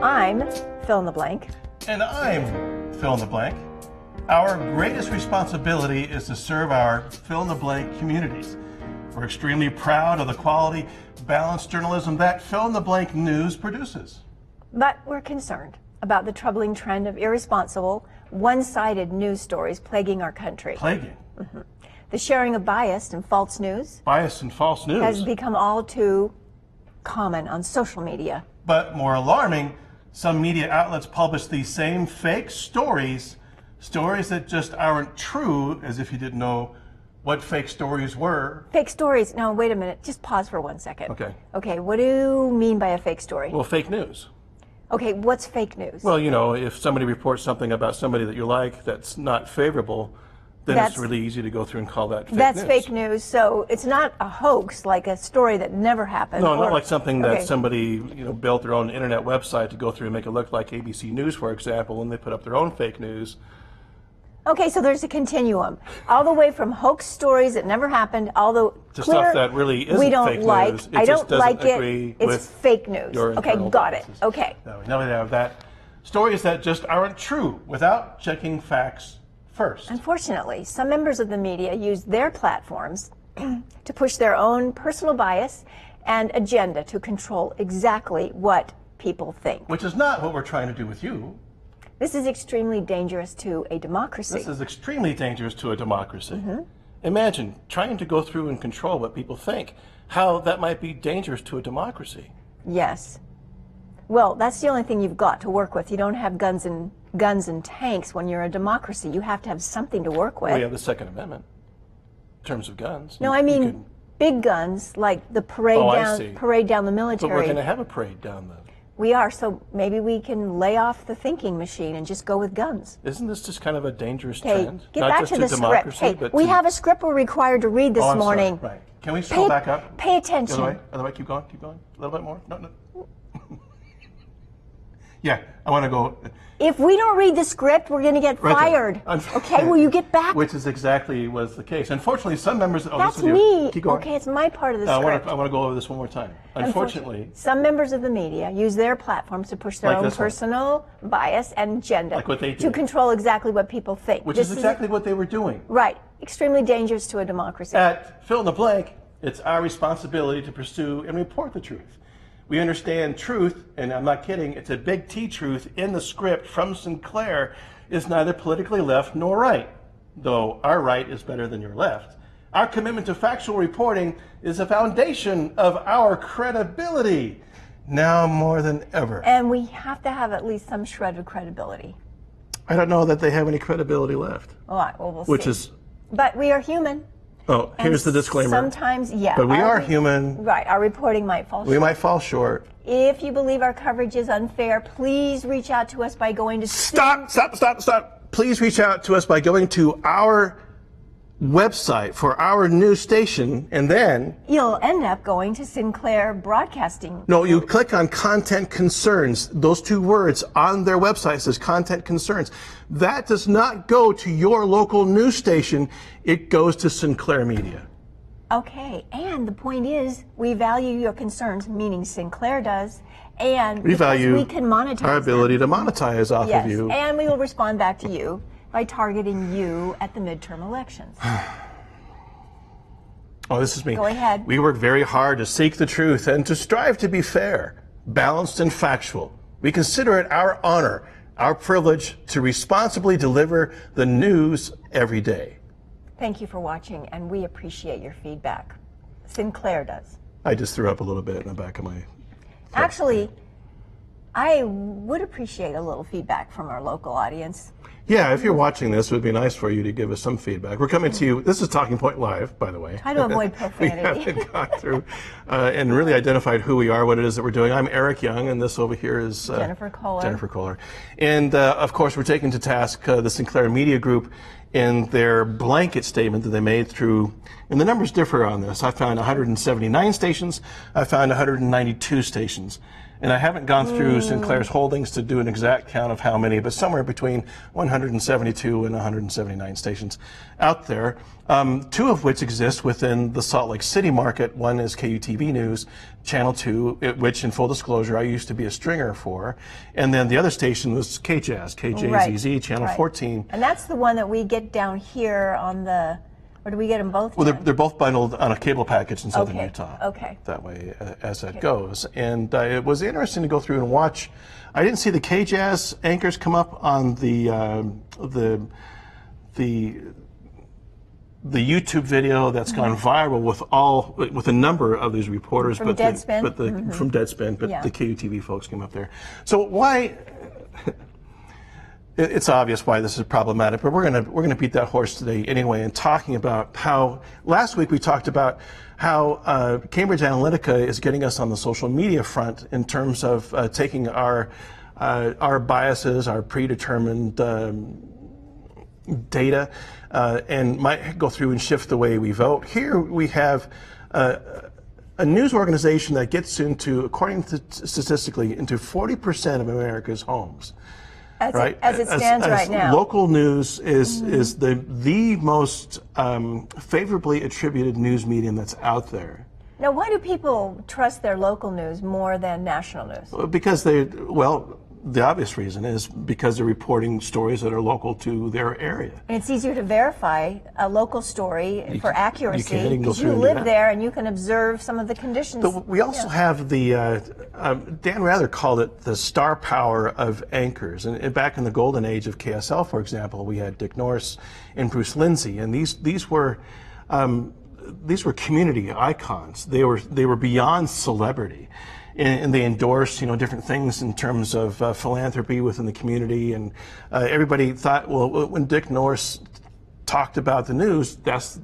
I'm fill in the blank. And I'm fill in the blank. Our greatest responsibility is to serve our fill in the blank communities. We're extremely proud of the quality, balanced journalism that fill in the blank news produces. But we're concerned about the troubling trend of irresponsible, one-sided news stories plaguing our country. Plaguing? Mm-hmm. The sharing of biased and false news. Biased and false news. Has become all too common on social media. But more alarming, some media outlets publish these same fake stories that just aren't true, as if you didn't know what fake stories were. Fake stories? No, wait a minute. Just pause for 1 second. Okay. Okay, what do you mean by a fake story? Well, fake news. Okay, what's fake news? Well, you know, if somebody reports something about somebody that you like that's not favorable, then it's really easy to go through and call that fake news. That's fake news, so it's not a hoax, like a story that never happened. No, not like something that somebody, built their own internet website to go through and make it look like ABC News, for example, and they put up their own fake news. Okay, so there's a continuum, all the way from hoax stories that never happened, although to stuff that really isn't we don't fake like. news. I don't like it. It's fake news. Okay, got it. Okay. Now we have that. Stories that just aren't true without checking facts first. Unfortunately, some members of the media use their platforms to push their own personal bias and agenda to control exactly what people think. Which is not what we're trying to do with you. This is extremely dangerous to a democracy. This is extremely dangerous to a democracy. Mm-hmm. Imagine trying to go through and control what people think, how that might be dangerous to a democracy. Yes. Well, that's the only thing you've got to work with. You don't have guns and tanks when you're a democracy. You have to have something to work with. We have the Second Amendment in terms of guns. No, I mean big guns, like the parade down the military. But we're going to have a parade down the... We are, so maybe we can lay off the thinking machine and just go with guns. Isn't this just kind of a dangerous trend? Get back to the script. Hey, we have a script we're required to read this morning. Sorry. Right. Can we scroll back up? Pay attention. Other way, keep going. A little bit more. No. Yeah, I want to go. If we don't read the script, we're going to get fired. Okay, will you get back? Which is exactly was the case. Unfortunately, some members... That's me. Keep going. Okay, it's my part of the script. I want to go over this one more time. Unfortunately... Some members of the media use their platforms to push their own personal bias and agenda to control exactly what people think. Which is exactly what they were doing. Right. Extremely dangerous to a democracy. At Fill in the Blank, it's our responsibility to pursue and report the truth. We understand truth, and I'm not kidding, it's a big T truth in the script from Sinclair, is neither politically left nor right, though our right is better than your left. Our commitment to factual reporting is the foundation of our credibility, now more than ever. And we have to have at least some shred of credibility. I don't know that they have any credibility left. All right, well, we'll see. But we are human. Oh, here's the disclaimer. Sometimes, yeah. But we are human. Right, our reporting might fall short. We might fall short. If you believe our coverage is unfair, please reach out to us by going to... Stop. Please reach out to us by going to our website for our news station, and then... You'll end up going to Sinclair Broadcasting. No, you click on Content Concerns. Those two words on their website says Content Concerns. That does not go to your local news station. It goes to Sinclair Media. Okay, and the point is, we value your concerns, meaning Sinclair does, and we value we can monetize our ability to monetize off of you. And we will respond back to you by targeting you at the midterm elections. Oh, this is me. Go ahead. We work very hard to seek the truth and to strive to be fair, balanced, and factual. We consider it our honor, our privilege to responsibly deliver the news every day. Thank you for watching, and we appreciate your feedback. Sinclair does. I just threw up a little bit in the back of my... Actually, I would appreciate a little feedback from our local audience. Yeah, if you're watching this, it would be nice for you to give us some feedback. We're coming to you. This is Talking Point Live, by the way. Try to avoid profanity. We haven't gone through and really identified who we are, what it is that we're doing. I'm Eric Young, and this over here is Jennifer Kohler. And of course, we're taking to task the Sinclair Media Group in their blanket statement that they made through, and the numbers differ on this. I found 179 stations. I found 192 stations. And I haven't gone through Sinclair's holdings to do an exact count of how many, but somewhere between 172 and 179 stations out there, two of which exist within the Salt Lake City market. One is KUTV News, Channel 2, which, in full disclosure, I used to be a stringer for. And then the other station was KJAZ, KJZZ, Channel 14. And that's the one that we get down here on the... Or do we get them both? Well, they're both bundled on a cable package in southern Utah. Okay. That way, as that goes. And it was interesting to go through and watch. I didn't see the KJAZ anchors come up on the YouTube video that's gone viral with a number of these reporters. From Deadspin? From Deadspin, but Yeah. the KUTV folks came up there. So why? It's obvious why this is problematic, but we're gonna beat that horse today anyway, and talking about how last week we talked about how Cambridge Analytica is getting us on the social media front in terms of taking our biases, our predetermined data, and might go through and shift the way we vote. Here we have a news organization that gets into, according to statistically, into 40% of America's homes. As Right, it stands right now. Local news is the most favorably attributed news medium that's out there. Now, why do people trust their local news more than national news? Because the obvious reason is because they're reporting stories that are local to their area. And it's easier to verify a local story for accuracy you can go because through you and do live that. there and you can observe some of the conditions. But we also have the, Dan Rather called it the star power of anchors. And back in the golden age of KSL, for example, we had Dick Norris and Bruce Lindsay, and these were community icons. They were beyond celebrity. And they endorsed, different things in terms of philanthropy within the community. And everybody thought, well, when Dick Norris talked about the news, that's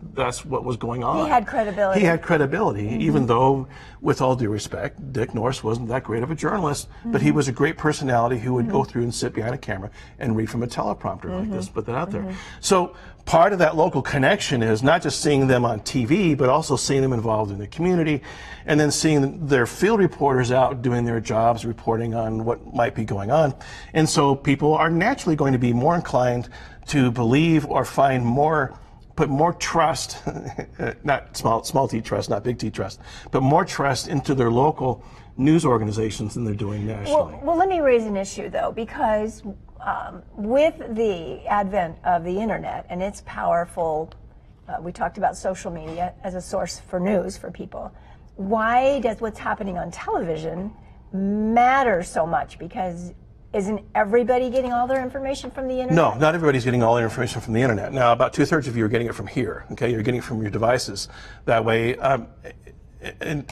what was going on. He had credibility. He had credibility, even though, with all due respect, Dick Norris wasn't that great of a journalist, but he was a great personality who would go through and sit behind a camera and read from a teleprompter like this, put that out there. So part of that local connection is not just seeing them on TV, but also seeing them involved in the community, and then seeing their field reporters out doing their jobs, reporting on what might be going on. And so people are naturally going to be more inclined to believe or put more trust, not small t trust, not big T trust, but more trust into their local news organizations than they're doing nationally. Well, let me raise an issue, though, because with the advent of the internet and its powerful, we talked about social media as a source for news for people, why does what's happening on television matter so much? Because isn't everybody getting all their information from the internet? No, not everybody's getting all their information from the internet. Now, about 2/3 of you are getting it from here. Okay, you're getting it from your devices that way. And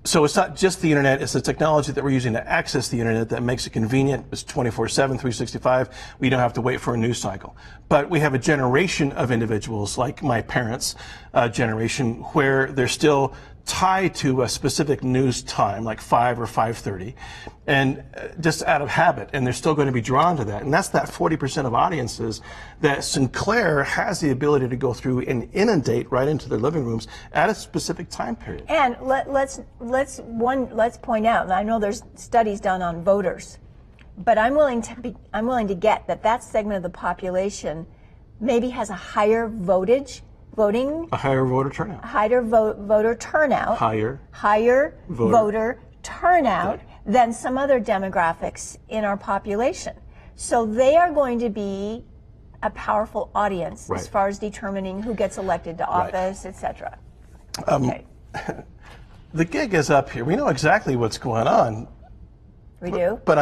so it's not just the internet, it's the technology that we're using to access the internet that makes it convenient. It's 24/7, 365. We don't have to wait for a news cycle. But we have a generation of individuals, like my parents' generation, where they're still tied to a specific news time, like 5 or 5:30, and just out of habit, and they're still going to be drawn to that. And that's that 40% of audiences that Sinclair has the ability to go through and inundate right into their living rooms at a specific time period. And let's point out, and I know there's studies done on voters, but I'm willing to get that segment of the population maybe has a higher voting, A higher voter turnout. voter turnout, higher voter turnout than some other demographics in our population. So they are going to be a powerful audience as far as determining who gets elected to office, etc. Okay. The gig is up here. We know exactly what's going on. We do? But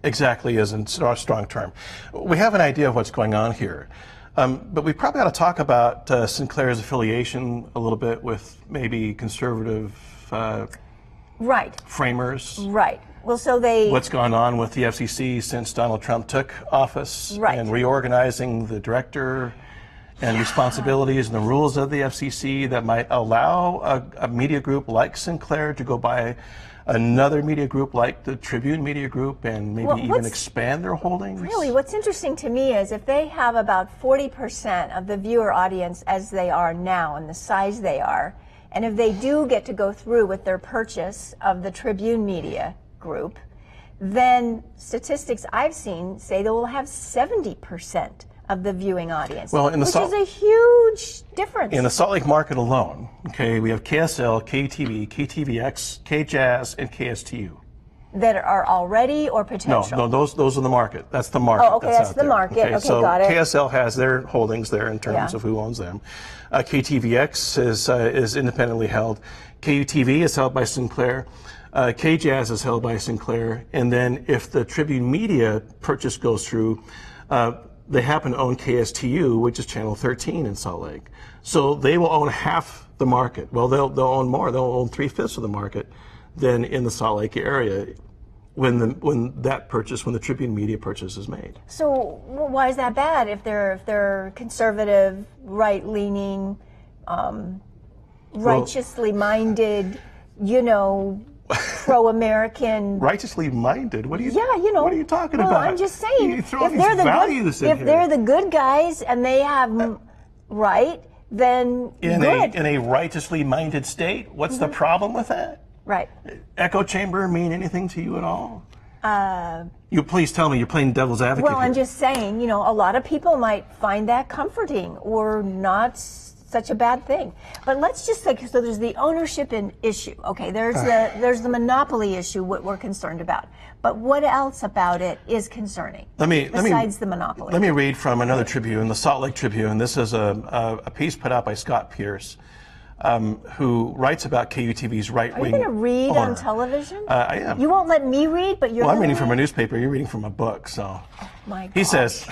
exactly isn't a strong term. We have an idea of what's going on here. But we probably ought to talk about Sinclair's affiliation a little bit with maybe conservative framers. Right. Well, so what's gone on with the FCC since Donald Trump took office, and reorganizing the director and responsibilities and the rules of the FCC that might allow a media group like Sinclair to go by another media group like the Tribune Media Group and maybe even expand their holdings? Really, what's interesting to me is if they have about 40% of the viewer audience as they are now and the size they are, And if they do get to go through with their purchase of the Tribune Media Group, then statistics I've seen say they will have 70% of the viewing audience, Well, which is a huge difference. In the Salt Lake market alone, okay, we have KSL, KUTV, KTVX, KJazz, and KSTU. That are already or potential? No, those are the market. That's the market. Oh, okay, that's the market. Okay, so got it. KSL has their holdings there in terms of who owns them. KTVX is independently held. KUTV is held by Sinclair. KJazz is held by Sinclair. And then if the Tribune Media purchase goes through, they happen to own KSTU, which is Channel 13 in Salt Lake. So they will own half the market. Well, they'll own more. They'll own 3/5 of the market than in the Salt Lake area when the Tribune Media purchase is made. So why is that bad if they're conservative, right-leaning, righteously minded, pro-American? Righteously minded? What are you? Yeah, What are you talking about? I'm just saying, if they're the good guys and they have right, then good. In a righteously minded state, what's the problem with that? Right. Echo chamber mean anything to you at all? You please tell me you're playing devil's advocate. Well, I'm just saying, a lot of people might find that comforting or not such a bad thing. But let's just say, so there's the ownership issue. Okay, there's the monopoly issue, what we're concerned about. But what else about it is concerning besides the monopoly? Let me read from another Tribune, the Salt Lake Tribune. This is a piece put out by Scott Pierce, who writes about KUTV's right-wing. Are you going to read on television? I am. You won't let me read, but you're. Well, I'm reading from a newspaper. You're reading from a book, so. Oh, my God. He says.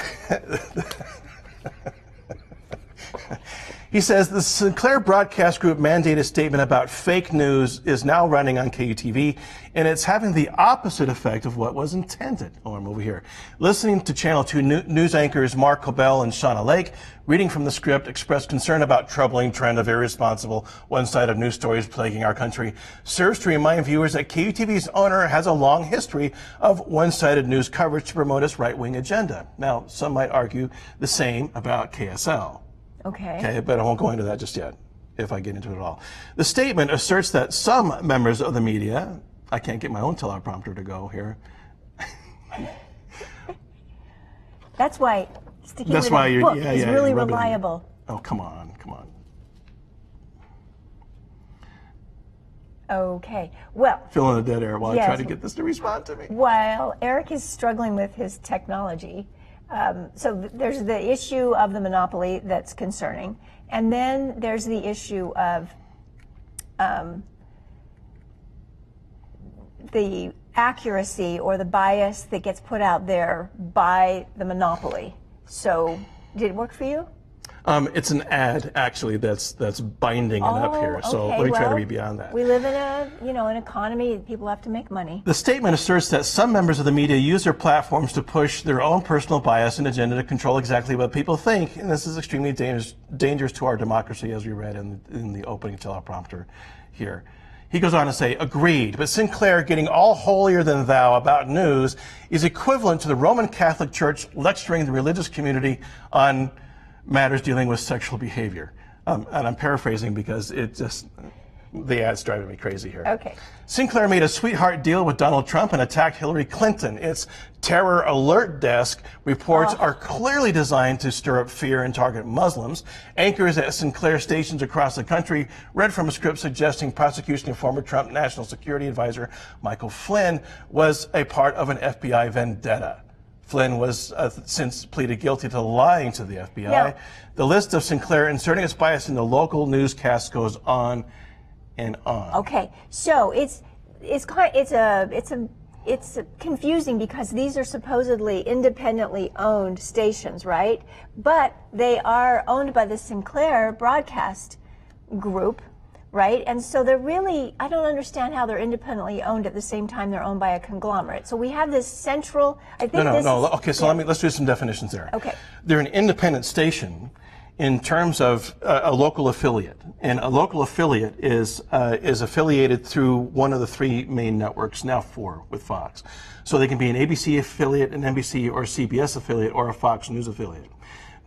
He says the Sinclair Broadcast Group mandated statement about fake news is now running on KUTV, and it's having the opposite effect of what was intended. Oh, I'm over here. Listening to Channel 2 news anchors Mark Cobell and Shauna Lake, reading from the script, expressed concern about troubling trend of irresponsible, one-sided news stories plaguing our country, serves to remind viewers that KUTV's owner has a long history of one-sided news coverage to promote its right-wing agenda. Now, some might argue the same about KSL. Okay, but I won't go into that just yet, if I get into it at all. The statement asserts that some members of the media, I can't get my own teleprompter to go here. That's why sticking with a book is really reliable. Oh, come on. Okay, well. Filling the dead air while I try to get this to respond to me. While Eric is struggling with his technology, so there's the issue of the monopoly that's concerning, and then there's the issue of the accuracy or the bias that gets put out there by the monopoly. So, did it work for you? It's an ad, actually, that's binding it up here. So let me try to read beyond that. We live in an economy. People have to make money. The statement asserts that some members of the media use their platforms to push their own personal bias and agenda to control exactly what people think, and this is extremely dangerous to our democracy, as we read in the opening teleprompter here. He goes on to say, agreed, but Sinclair getting all holier than thou about news is equivalent to the Roman Catholic Church lecturing the religious community on matters dealing with sexual behavior. And I'm paraphrasing because the ad's driving me crazy here. Okay. Sinclair made a sweetheart deal with Donald Trump and attacked Hillary Clinton. Its terror alert desk reports are clearly designed to stir up fear and target Muslims. Anchors at Sinclair stations across the country read from a script suggesting prosecution of former Trump National Security Advisor Michael Flynn was a part of an FBI vendetta. Flynn was since pleaded guilty to lying to the FBI. Yeah. The list of Sinclair inserting its bias into local newscasts goes on and on. Okay, so it's confusing because these are supposedly independently owned stations, right? But they are owned by the Sinclair Broadcast Group, right? And so they're really, I don't understand how they're independently owned at the same time they're owned by a conglomerate. So we have this central, I think Okay, so let's do some definitions there. Okay. They're an independent station in terms of a local affiliate. And a local affiliate is affiliated through one of the three main networks, now 4 with Fox. So they can be an ABC affiliate, an NBC or CBS affiliate, or a Fox News affiliate.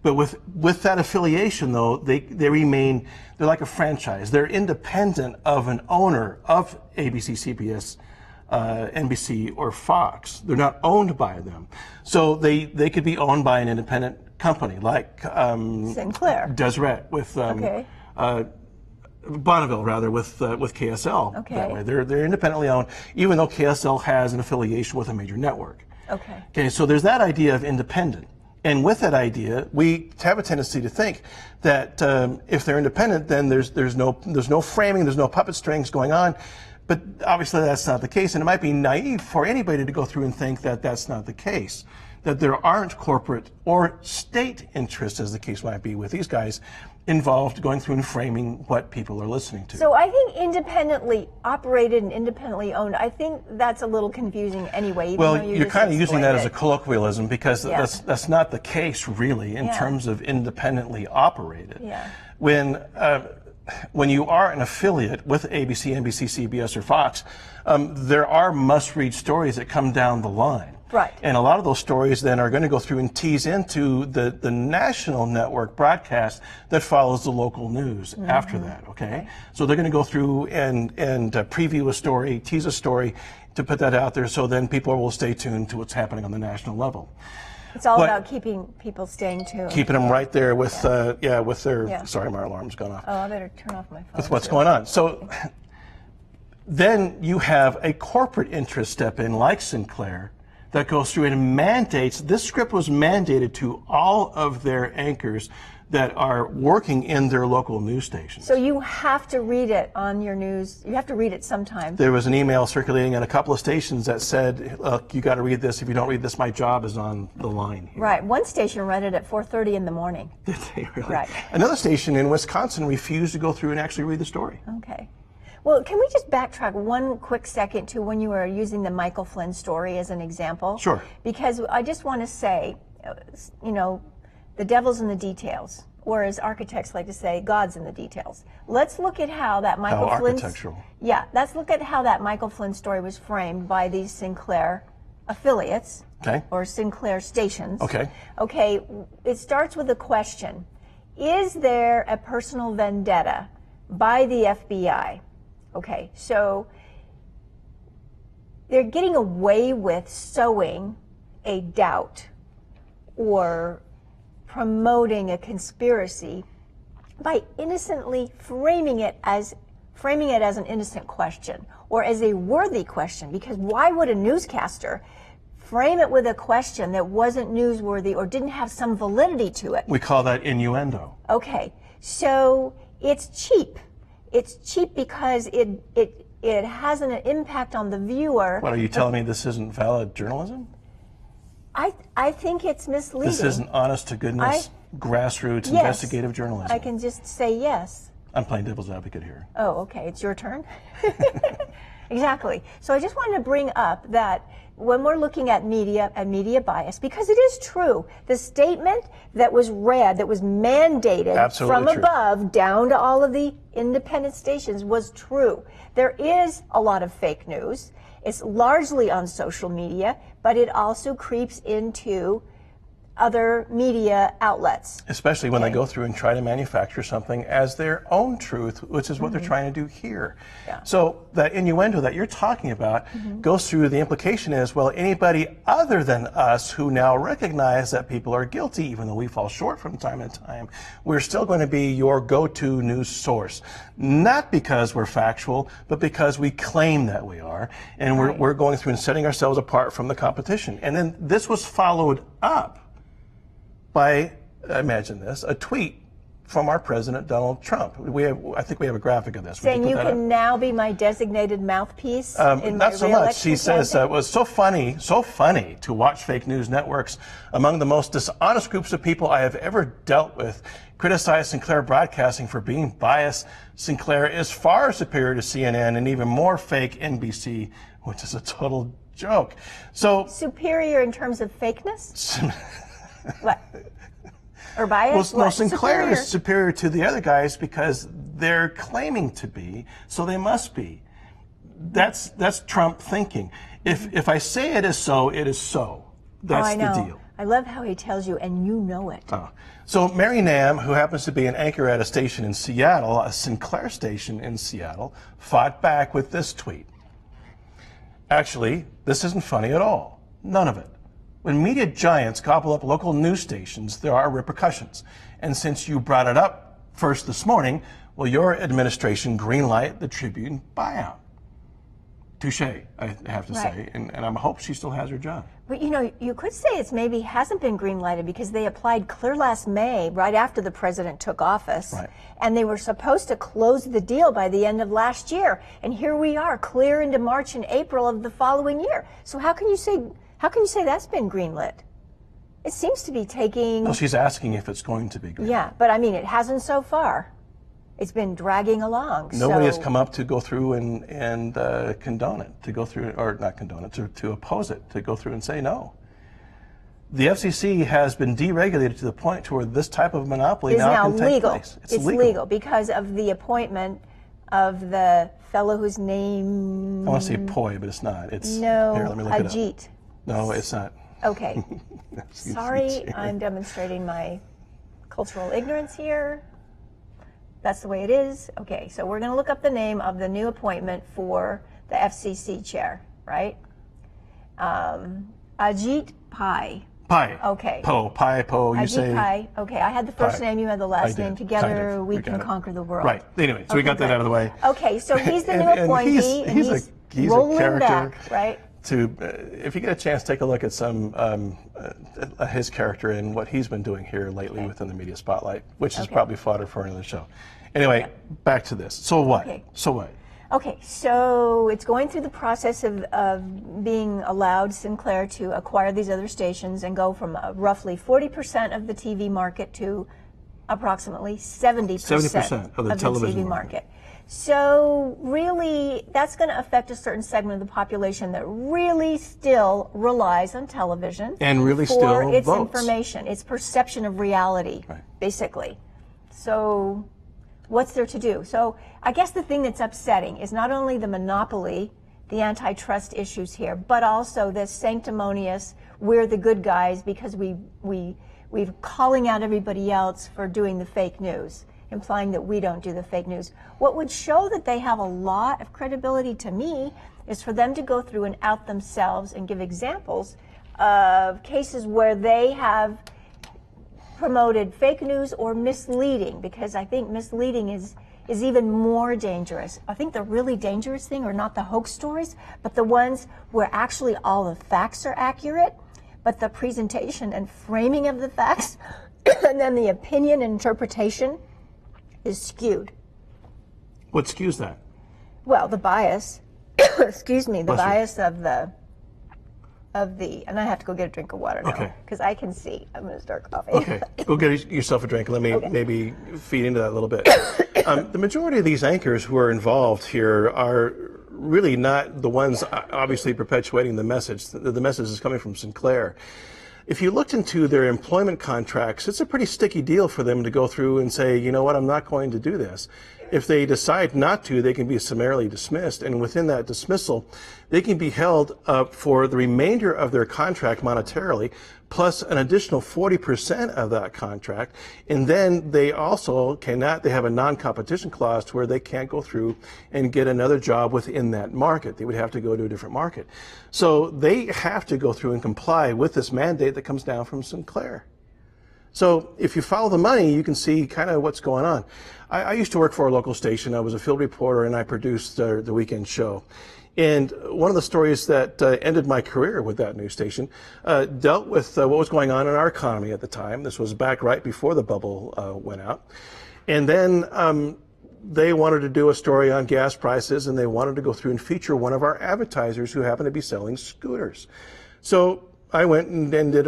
But with that affiliation, though, they remain, they're like a franchise. They're independent of an owner of ABC, CBS, NBC, or Fox. They're not owned by them. So they could be owned by an independent company like Sinclair. Deseret with Bonneville, rather, with KSL. Okay. That way. They're independently owned, even though KSL has an affiliation with a major network. Okay. Okay, so there's that idea of independent. And with that idea, we have a tendency to think that if they're independent, then there's no framing, there's no puppet strings going on. But obviously that's not the case, and it might be naive for anybody to go through and think that that's not the case, that there aren't corporate or state interests, as the case might be with these guys, involved going through and framing what people are listening to. So I think independently operated and independently owned, I think that's a little confusing anyway. Even Well, though you're kind of using that as a it. colloquialism because that's not the case really in terms of independently operated. Yeah. When you are an affiliate with ABC, NBC, CBS, or Fox, there are must-read stories that come down the line. Right. And a lot of those stories then are going to go through and tease into the national network broadcast that follows the local news after that, okay? So they're going to go through and preview a story, tease a story to put that out there so then people will stay tuned to what's happening on the national level. It's all about keeping people staying tuned. Keeping them right there with, with their, sorry, my alarm's gone off. Oh, I better turn off my phone. With what's going on. So then you have a corporate interest step in like Sinclair that goes through and mandates, this script was mandated to all of their anchors that are working in their local news stations. So you have to read it on your news. You have to read it sometime. There was an email circulating at a couple of stations that said, look, you got to read this. If you don't read this, my job is on the line here. Right. One station read it at 4:30 in the morning. Did they really? Right. Another station in Wisconsin refused to go through and actually read the story. Okay. Well, can we just backtrack one quick second to when you were using the Michael Flynn story as an example? Sure. Because I just want to say, the devil's in the details, or as architects like to say, God's in the details. Let's look at how that Michael Flynn. Architectural. Yeah, let's look at how that Michael Flynn story was framed by these Sinclair affiliates. Okay. Or Sinclair stations. Okay. Okay, it starts with a question. Is there a personal vendetta by the FBI? Okay, so they're getting away with sowing a doubt or promoting a conspiracy by innocently framing it as an innocent question or as a worthy question, because why would a newscaster frame it with a question that wasn't newsworthy or didn't have some validity to it? We call that innuendo. Okay, so it's cheap. It's cheap because it has an impact on the viewer. What, are you telling me this isn't valid journalism? I think it's misleading. This isn't honest to goodness, grassroots, investigative journalism. I can just say yes. I'm playing devil's advocate here. Oh, okay, it's your turn. Exactly. So I just wanted to bring up that when we're looking at media and media bias, because it is true, the statement that was read, that was mandated from above down to all of the independent stations was true. There is a lot of fake news. It's largely on social media, but it also creeps into other media outlets. Especially when they go through and try to manufacture something as their own truth, which is what they're trying to do here. Yeah. So that innuendo that you're talking about goes through, the implication is, well, anybody other than us who now recognize that people are guilty, even though we fall short from time to time, we're still going to be your go-to news source. Not because we're factual, but because we claim that we are. And we're going through and setting ourselves apart from the competition. And then this was followed up by, imagine this, a tweet from our president, Donald Trump. I think we have a graphic of this. Saying you can now be my designated mouthpiece in my not so much. re-election He says campaign? it was so funny to watch fake news networks among the most dishonest groups of people I have ever dealt with criticize Sinclair Broadcasting for being biased. Sinclair is far superior to CNN and even more fake NBC, which is a total joke. So superior in terms of fakeness? What? Or bias? Well, no, Sinclair is superior to the other guys because they're claiming to be, so they must be. That's Trump thinking. If I say it is so, it is so. That's the deal. I love how he tells you, and you know it. Oh. So Mary Nam, who happens to be an anchor at a station in Seattle, a Sinclair station in Seattle, fought back with this tweet. Actually, this isn't funny at all. None of it. When media giants gobble up local news stations, there are repercussions. And since you brought it up first this morning, will your administration greenlight the Tribune buyout? Touche, I have to say, and I hope she still has her job. But you know, you could say it's maybe hasn't been green-lighted because they applied clear last May, right after the president took office, and they were supposed to close the deal by the end of last year. And here we are, clear into March and April of the following year. So how can you say that's been greenlit? It seems to be taking. Well, she's asking if it's going to be greenlit. Yeah, but I mean, it hasn't so far. It's been dragging along. Nobody has come up to go through and condone it, to go through, or not condone it, to oppose it, to go through and say no. The FCC has been deregulated to the point to where this type of monopoly now can take place. It's legal because of the appointment of the fellow whose name. I want to say Poi, but it's not. It's no, here, let me look Ajit. it up. No, it's not. Okay. Sorry, I'm demonstrating my cultural ignorance here. That's the way it is. Okay, so we're going to look up the name of the new appointment for the FCC chair, right? Ajit Pai. Pai. Okay. Pai, Po. You say. Ajit Pai. Okay, I had the first Pai. name, you had the last name. Together, kind of. we can conquer the world. Right. Anyway, so we got that out of the way. Okay, so he's the new appointee, and he's rolling a character. Back, right? If you get a chance, take a look at some his character and what he's been doing here lately within the media spotlight, which is probably fodder for another show. Anyway, back to this. So what? So what? Okay, so it's going through the process of being allowed Sinclair to acquire these other stations and go from roughly 40% of the TV market to approximately 70% of the television TV market. So really, that's going to affect a certain segment of the population that really still relies on television and really for still its votes. Information, its perception of reality, basically. So what's there to do? So I guess the thing that's upsetting is not only the monopoly, the antitrust issues here, but also this sanctimonious, we're the good guys because we're calling out everybody else for doing the fake news, implying that we don't do the fake news. What would show that they have a lot of credibility to me is for them to go through and out themselves and give examples of cases where they have promoted fake news or misleading, because I think misleading is even more dangerous. I think the really dangerous thing are not the hoax stories, but the ones where actually all the facts are accurate, but the presentation and framing of the facts and then the opinion and interpretation is skewed. What skews that? Well, the bias, excuse me, the bias of the, and I have to go get a drink of water now, because I can see. I'm going to start coughing. Okay, go get yourself a drink. Let me maybe feed into that a little bit. The majority of these anchors who are involved here are really not the ones obviously perpetuating the message. The message is coming from Sinclair. If you looked into their employment contracts, it's a pretty sticky deal for them to go through and say, you know what, I'm not going to do this. If they decide not to, they can be summarily dismissed, and within that dismissal, they can be held for the remainder of their contract monetarily, plus an additional 40% of that contract, and then they also cannot, they have a non-competition clause to where they can't go through and get another job within that market. They would have to go to a different market. So they have to go through and comply with this mandate that comes down from Sinclair. So if you follow the money, you can see kind of what's going on. I used to work for a local station. I was a field reporter, and I produced the weekend show. And one of the stories that ended my career with that news station dealt with what was going on in our economy at the time. This was back right before the bubble went out. And then they wanted to do a story on gas prices, and they wanted to go through and feature one of our advertisers who happened to be selling scooters. So I went and did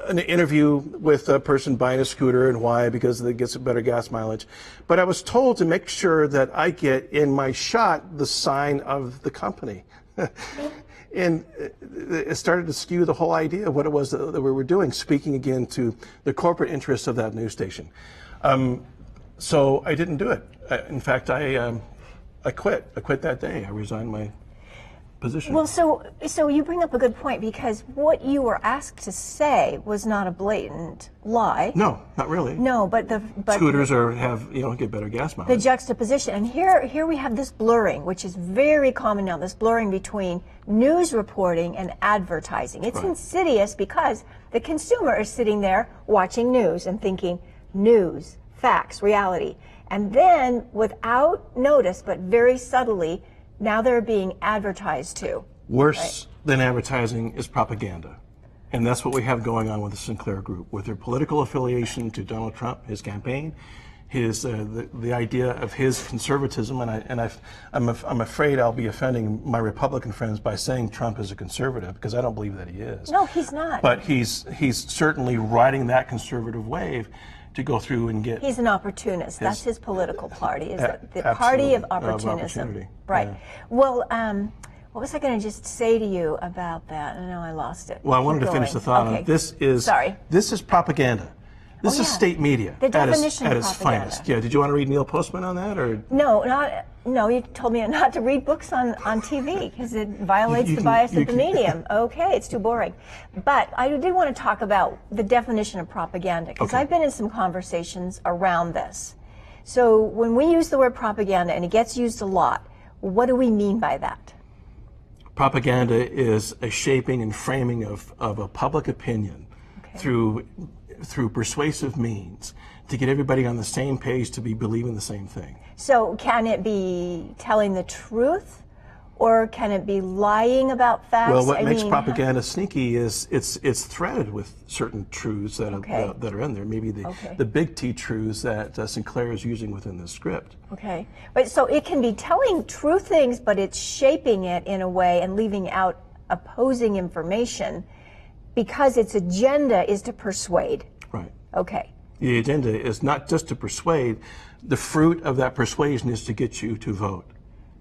an interview with a person buying a scooter and why, because it gets a better gas mileage. But I was told to make sure that I get in my shot the sign of the company. And it started to skew the whole idea of what it was that we were doing, speaking again to the corporate interests of that news station. So I didn't do it. In fact, I quit. I quit that day. I resigned my position. Well, so you bring up a good point, because what you were asked to say was not a blatant lie. No, not really. No, but Scooters get better gas mileage. the juxtaposition, and here we have this blurring, which is very common now. This blurring between news reporting and advertising. It's insidious because the consumer is sitting there watching news and thinking news, facts, reality, and then without notice, but very subtly, now they're being advertised to. Worse than advertising is propaganda. And that's what we have going on with the Sinclair Group, with their political affiliation to Donald Trump, his campaign, his the idea of his conservatism. I'm afraid I'll be offending my Republican friends by saying Trump is a conservative, because I don't believe that he is. No, he's not. But he's certainly riding that conservative wave to go through and get. He's an opportunist. That's his political party, is the absolutely. party of opportunism. Opportunity. Right. Yeah. Well, what was I going to just say to you about that? I know I lost it. Well, I wanted Keep to finish going. the thought on Okay. it. This is propaganda. This is state media The at definition its of propaganda. finest. Yeah. Did you want to read Neil Postman on that, or? No, you told me not to read books on TV because it violates the bias of the medium. Okay, it's too boring. But I did want to talk about the definition of propaganda, because I've been in some conversations around this. So when we use the word propaganda, and it gets used a lot, what do we mean by that? Propaganda is a shaping and framing of a public opinion through persuasive means to get everybody on the same page to be believing the same thing. So can it be telling the truth, or can it be lying about facts? Well, what makes propaganda sneaky is it's threaded with certain truths that are in there. Maybe the big T truths that Sinclair is using within the script. Okay, but so it can be telling true things, but it's shaping it in a way and leaving out opposing information, because its agenda is to persuade. Right. Okay. The agenda is not just to persuade. The fruit of that persuasion is to get you to vote.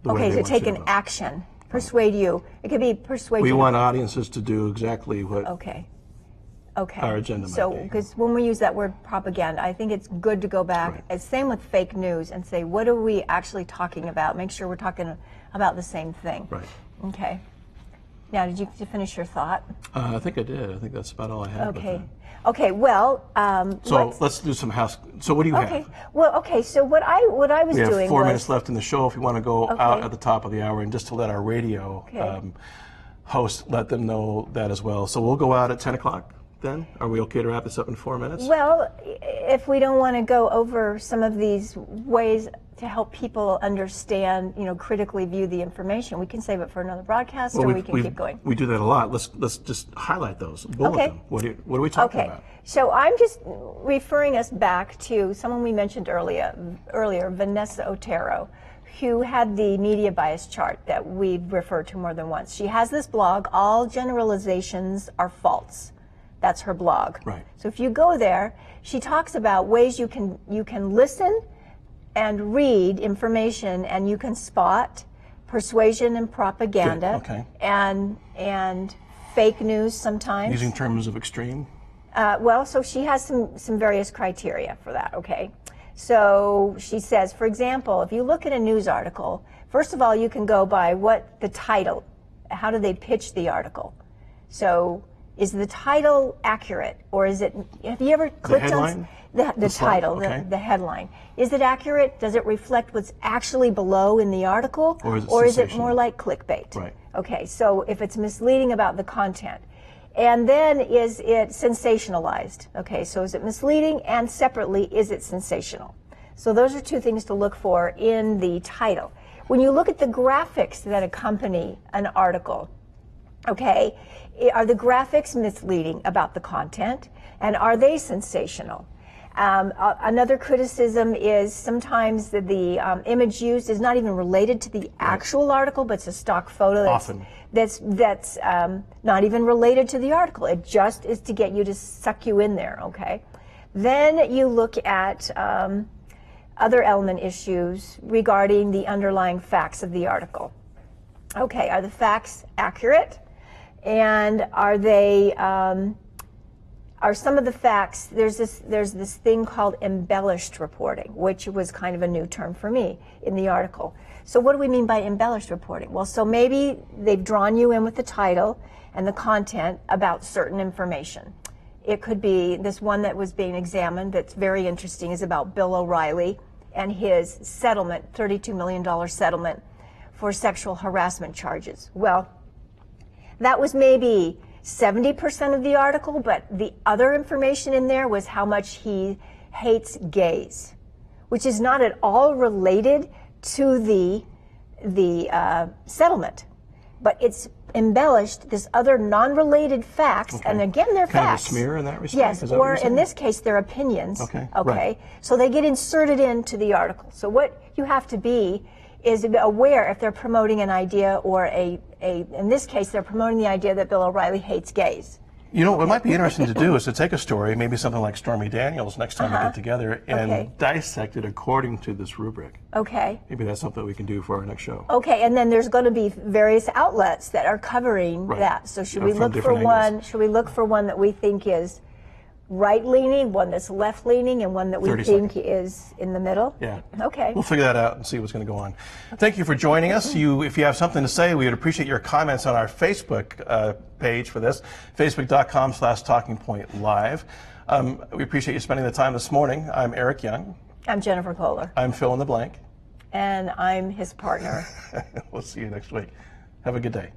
Okay, so take an action. Persuade you. It could be persuade We you. want audiences to do exactly what Okay. our agenda might So, be. because when we use that word propaganda, I think it's good to go back. Right. It's same with fake news and say, what are we actually talking about? Make sure we're talking about the same thing. Right. Okay. Now, did you finish your thought? I think I did. I think that's about all I have. Okay. Okay. Well. So let's do some house. So what do you Okay. have? Well. Okay. So what I was We have doing 4 was, minutes left in the show. If you want to go out at the top of the hour, and just to let our radio host let them know that as well. So we'll go out at 10 o'clock. Then are we okay to wrap this up in 4 minutes? Well, if we don't want to go over some of these ways to help people understand, critically view the information, we can save it for another broadcast, or we can keep going. We do that a lot. Let's just highlight those. Bullet them. What are we talking about? So I'm just referring us back to someone we mentioned earlier, Vanessa Otero, who had the media bias chart that we've referred to more than once. She has this blog, All Generalizations Are False. That's her blog. Right. So if you go there, she talks about ways you can listen and read information, and you can spot persuasion and propaganda and fake news sometimes. Using terms of extreme. So she has some various criteria for that. Okay. So she says, for example, if you look at a news article, first of all, you can go by what the title. How do they pitch the article? So, is the title accurate, or is it? Have you ever clicked on the title, the headline? Is it accurate? Does it reflect what's actually below in the article, or is it more like clickbait? Right. Okay. So if it's misleading about the content, and then is it sensationalized? Okay. So is it misleading, and separately, is it sensational? So those are two things to look for in the title. When you look at the graphics that accompany an article, okay, are the graphics misleading about the content, and are they sensational? Another criticism is sometimes the image used is not even related to the actual article, but it's a stock photo that's not even related to the article. It just is to get you to suck you in there, okay? Then you look at other element issues regarding the underlying facts of the article. Okay, are the facts accurate? And are they, are some of the facts, there's this thing called embellished reporting, which was kind of a new term for me in the article. So what do we mean by embellished reporting? Well, so maybe they've drawn you in with the title and the content about certain information. It could be this one that was being examined that's very interesting is about Bill O'Reilly and his settlement, $32 million settlement for sexual harassment charges. Well, that was maybe 70% of the article, but the other information in there was how much he hates gays, which is not at all related to the settlement, but it's embellished this other non-related facts, Okay. and again, they're kind facts. of a smear in that respect? Yes, Is that what or you're in saying? this case, they're opinions. Okay, Okay, right. so they get inserted into the article. So what you have to be is aware if they're promoting an idea or in this case, they're promoting the idea that Bill O'Reilly hates gays. You know, what might be interesting to do is to take a story, maybe something like Stormy Daniels, next time we get together, and Okay. dissect it according to this rubric. Okay. Maybe that's something we can do for our next show. Okay, and then there's going to be various outlets that are covering Right. that. So should And we from look for different one? angles. Should we look for one that we think is right-leaning, one that's left-leaning, and one that we 30 think seconds. is in the middle? Yeah. Okay. We'll figure that out and see what's going to go on. Thank you for joining us. If you have something to say, we would appreciate your comments on our Facebook page for this, facebook.com/talkingpointlive. We appreciate you spending the time this morning. I'm Eric Young. I'm Jennifer Kohler, I'm Fill in the Blank. and I'm his partner. We'll see you next week. Have a good day.